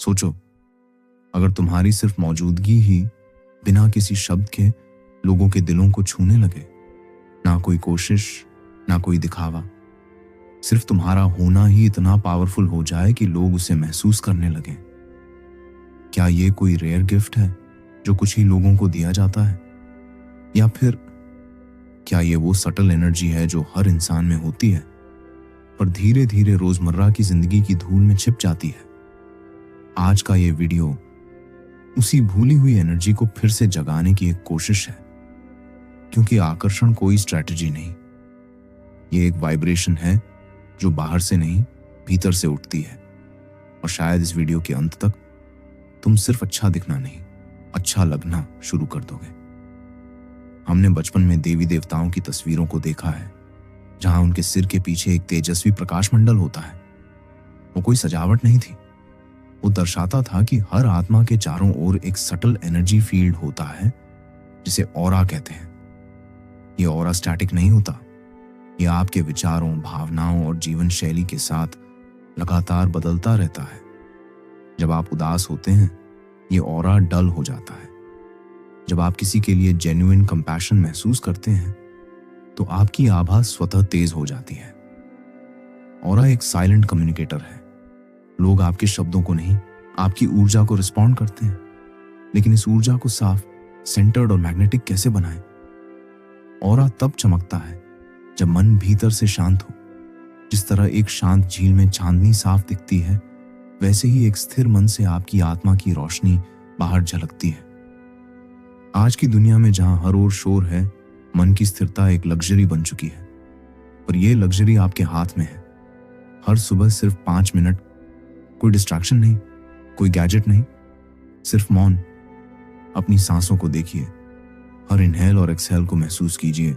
सोचो, अगर तुम्हारी सिर्फ मौजूदगी ही बिना किसी शब्द के लोगों के दिलों को छूने लगे, ना कोई कोशिश, ना कोई दिखावा, सिर्फ तुम्हारा होना ही इतना पावरफुल हो जाए कि लोग उसे महसूस करने लगे, क्या ये कोई रेयर गिफ्ट है जो कुछ ही लोगों को दिया जाता है? या फिर क्या ये वो सटल एनर्जी है जो हर इंसान में होती है, पर धीरे धीरे रोजमर्रा की जिंदगी की धूल में छिप जाती है? आज का ये वीडियो उसी भूली हुई एनर्जी को फिर से जगाने की एक कोशिश है, क्योंकि आकर्षण कोई स्ट्रैटेजी नहीं, ये एक वाइब्रेशन है जो बाहर से नहीं भीतर से उठती है। और शायद इस वीडियो के अंत तक तुम सिर्फ अच्छा दिखना नहीं, अच्छा लगना शुरू कर दोगे। हमने बचपन में देवी देवताओं की तस्वीरों को देखा है, जहां उनके सिर के पीछे एक तेजस्वी प्रकाश मंडल होता है। वो कोई सजावट नहीं थी, वो दर्शाता था कि हर आत्मा के चारों ओर एक सटल एनर्जी फील्ड होता है जिसे ऑरा कहते हैं। ये ऑरा स्टैटिक नहीं होता, ये आपके विचारों, भावनाओं और जीवन शैली के साथ लगातार बदलता रहता है। जब आप उदास होते हैं, ये ऑरा डल हो जाता है। जब आप किसी के लिए जेन्युइन कंपैशन महसूस करते हैं, तो आपकी आभा स्वतः तेज हो जाती है। ऑरा एक साइलेंट कम्युनिकेटर है। लोग आपके शब्दों को नहीं, आपकी ऊर्जा को रिस्पॉन्ड करते हैं। लेकिन इस ऊर्जा को साफ, सेंटर्ड और मैग्नेटिक कैसे बनाएं? ऑरा तब चमकता है जब मन भीतर से शांत हो। जिस तरह एक शांत झील में चांदनी साफ दिखती है, वैसे ही एक स्थिर मन से आपकी आत्मा की रोशनी बाहर झलकती है। आज की दुनिया में जहां हर ओर शोर है, मन की स्थिरता एक लग्जरी बन चुकी है। पर यह लग्जरी आपके हाथ में है। हर सुबह सिर्फ 5 मिनट, कोई डिस्ट्रैक्शन नहीं, कोई गैजेट नहीं, सिर्फ मौन। अपनी सांसों को देखिए, हर इनहेल और एक्सहेल को महसूस कीजिए।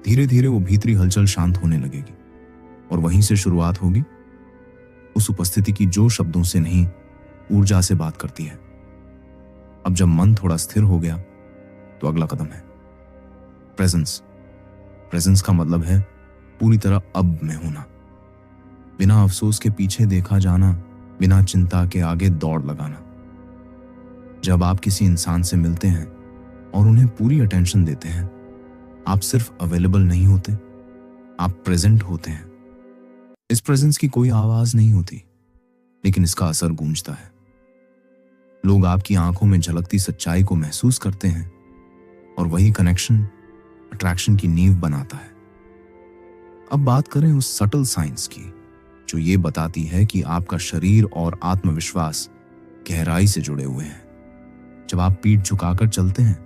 धीरे धीरे वो भीतरी हलचल शांत होने लगेगी, और वहीं से शुरुआत होगी उस उपस्थिति की जो शब्दों से नहीं, ऊर्जा से बात करती है। अब जब मन थोड़ा स्थिर हो गया, तो अगला कदम है प्रेजेंस। प्रेजेंस का मतलब है पूरी तरह अब में होना, बिना अफसोस के पीछे देखा जाना, बिना चिंता के आगे दौड़ लगाना। जब आप किसी इंसान से मिलते हैं और उन्हें पूरी अटेंशन देते हैं, आप सिर्फ अवेलेबल नहीं होते, आप प्रेजेंट होते हैं। इस प्रेजेंस की कोई आवाज नहीं होती, लेकिन इसका असर गूंजता है। लोग आपकी आंखों में झलकती सच्चाई को महसूस करते हैं, और वही कनेक्शन अट्रैक्शन की नींव बनाता है। अब बात करें उस सटल साइंस की जो ये बताती है कि आपका शरीर और आत्मविश्वास गहराई से जुड़े हुए हैं। जब आप पीठ झुकाकर चलते हैं,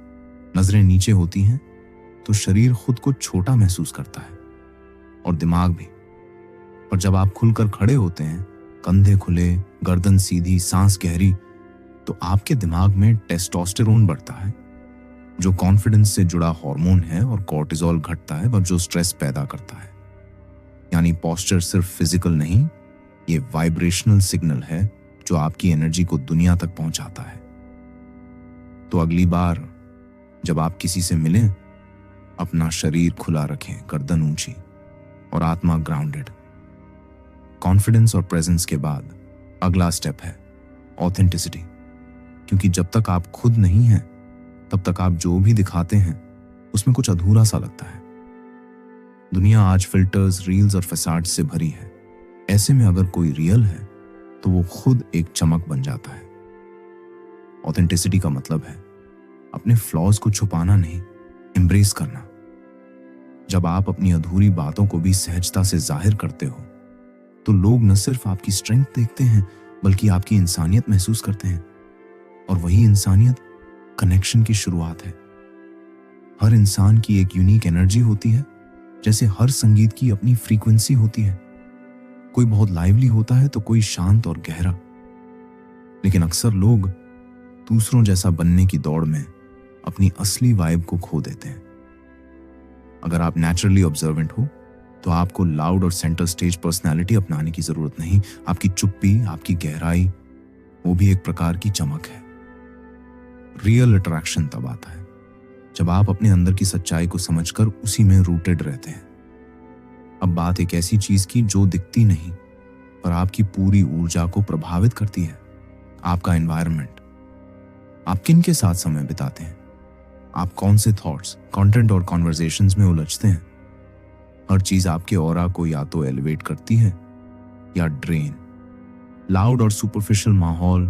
नजरें नीचे होती हैं, तो शरीर खुद को छोटा महसूस करता है, और दिमाग भी। पर जब आप खुलकर खड़े होते हैं, कंधे खुले, गर्दन सीधी, सांस गहरी, तो आपके दिमाग में टेस्टोस्टेरोन बढ़ता है, जो कॉन्फिडेंस से जुड़ा हार्मोन है, और कॉर्टिसोल घटता है, और जो स्ट्रेस पैदा करता है। यानी पोस्चर सिर्फ फिजिकल नहीं, ये वाइब्रेशनल सिग्नल है जो आपकी एनर्जी को दुनिया तक पहुंचाता है। तो अगली बार जब आप किसी से मिलें, अपना शरीर खुला रखें, गर्दन ऊंची और आत्मा ग्राउंडेड। कॉन्फिडेंस और प्रेजेंस के बाद अगला स्टेप है ऑथेंटिसिटी, क्योंकि जब तक आप खुद नहीं हैं, तब तक आप जो भी दिखाते हैं उसमें कुछ अधूरा सा लगता है। दुनिया आज फिल्टर्स, रील्स और फैसाड्स से भरी है। ऐसे में अगर कोई रियल है, तो वो खुद एक चमक बन जाता है। ऑथेंटिसिटी का मतलब है अपने फ्लॉज को छुपाना नहीं, एम्ब्रेस करना। जब आप अपनी अधूरी बातों को भी सहजता से जाहिर करते हो, तो लोग न सिर्फ आपकी स्ट्रेंथ देखते हैं, बल्कि आपकी इंसानियत महसूस करते हैं। और वही इंसानियत कनेक्शन की शुरुआत है। हर इंसान की एक यूनिक एनर्जी होती है, जैसे हर संगीत की अपनी फ्रीक्वेंसी होती है। कोई बहुत लाइवली होता है, तो कोई शांत और गहरा। लेकिन अक्सर लोग दूसरों जैसा बनने की दौड़ में अपनी असली वाइब को खो देते हैं। अगर आप नेचुरली ऑब्जर्वेंट हो, तो आपको लाउड और सेंटर स्टेज पर्सनालिटी अपनाने की जरूरत नहीं। आपकी चुप्पी, आपकी गहराई, वो भी एक प्रकार की चमक है। रियल अट्रैक्शन तब आता है जब आप अपने अंदर की सच्चाई को समझकर उसी में रूटेड रहते हैं। अब बात एक ऐसी चीज की जो दिखती नहीं, पर आपकी पूरी ऊर्जा को प्रभावित करती है। आपका एनवायरनमेंट, आप किन के साथ समय बिताते हैं, आप कौन से थॉट्स, कंटेंट और कॉन्वर्जेशंस में उलझते हैं। हर चीज आपके ऑरा को या तो एलिवेट करती है या ड्रेन। लाउड और सुपरफिशियल माहौल,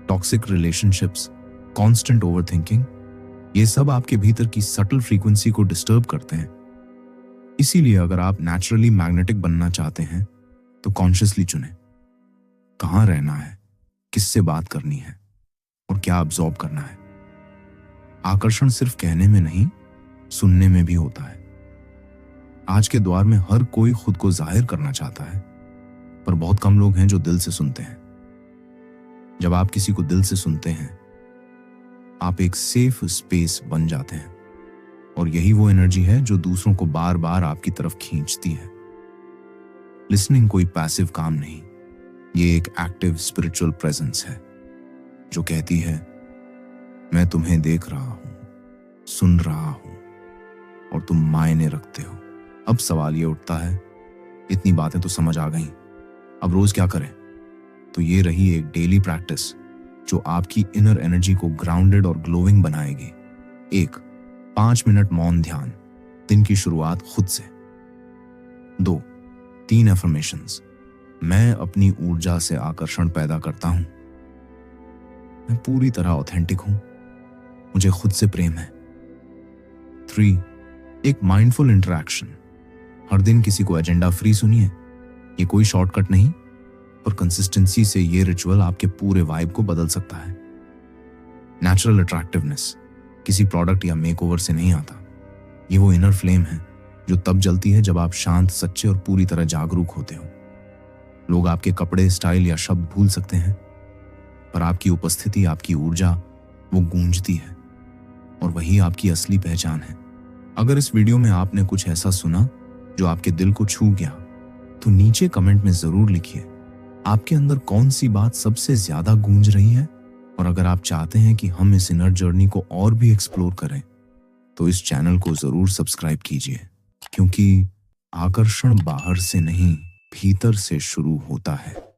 टॉक्सिक रिलेशनशिप्स, कांस्टेंट ओवरथिंकिंग, ये सब आपके भीतर की सटल फ्रीक्वेंसी को डिस्टर्ब करते हैं। इसीलिए अगर आप नेचुरली मैग्नेटिक बनना चाहते हैं तो कॉन्शियसली चुनें कहाँ रहना है, किससे बात करनी है और क्या अब्सॉर्ब करना है। आकर्षण सिर्फ कहने में नहीं, सुनने में भी होता है। आज के दौर में हर कोई खुद को जाहिर करना चाहता है, पर बहुत कम लोग हैं जो दिल से सुनते हैं। जब आप किसी को दिल से सुनते हैं, आप एक सेफ स्पेस बन जाते हैं, और यही वो एनर्जी है जो दूसरों को बार बार आपकी तरफ खींचती है। लिसनिंग कोई पैसिव काम नहीं, ये एक एक्टिव स्पिरिचुअल प्रेजेंस है जो कहती है मैं तुम्हें देख रहा हूं, सुन रहा हूं और तुम मायने रखते हो। अब सवाल ये उठता है, इतनी बातें तो समझ आ गई, अब रोज क्या करें? तो ये रही एक डेली प्रैक्टिस जो आपकी इनर एनर्जी को ग्राउंडेड और ग्लोइंग बनाएगी। 1. 5 मिनट मौन ध्यान, दिन की शुरुआत खुद से। 2. 3 एफर्मेशंस, मैं अपनी ऊर्जा से आकर्षण पैदा करता हूं, मैं पूरी तरह ऑथेंटिक हूं, मुझे खुद से प्रेम है। 3. एक माइंडफुल इंटरैक्शन, हर दिन किसी को एजेंडा फ्री सुनिए। ये कोई शॉर्टकट नहीं, पर कंसिस्टेंसी से ये रिचुअल आपके पूरे वाइब को बदल सकता है। नेचुरल अट्रैक्टिवनेस किसी प्रोडक्ट या मेकओवर से नहीं आता, ये वो इनर फ्लेम है जो तब जलती है जब आप शांत, सच्चे और पूरी तरह जागरूक होते हो। लोग आपके कपड़े, स्टाइल या शब्द भूल सकते हैं, पर आपकी उपस्थिति, आपकी ऊर्जा, वो गूंजती है, और वही आपकी असली पहचान है। अगर इस वीडियो में आपने कुछ ऐसा सुना जो आपके दिल को छू गया, तो नीचे कमेंट में जरूर लिखिए आपके अंदर कौन सी बात सबसे ज्यादा गूंज रही है। और अगर आप चाहते हैं कि हम इस इनर जर्नी को और भी एक्सप्लोर करें, तो इस चैनल को जरूर सब्सक्राइब कीजिए, क्योंकि आकर्षण बाहर से नहीं, भीतर से शुरू होता है।